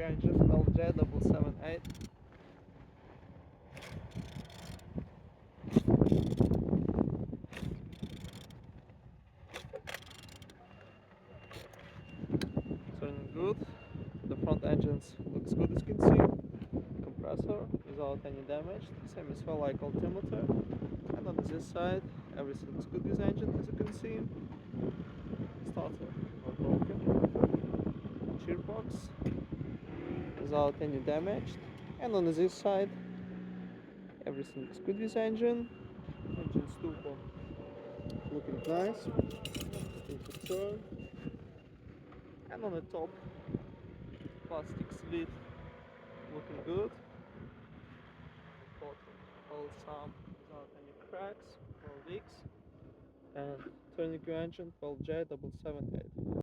engine HK55FSZ. Turning good. The front engines looks good as you can see. Compressor without any damage. Same as well like altimeter. And on this side, everything looks good with the engine as you can see. Starter not broken. Gearbox without any damage. And on this side, everything looks good with the engine. Engine stupor looking nice. Still turn. And on the top, plastic slit looking good. Bottom wholesome without any cracks or leaks. And turning your engine 12J778.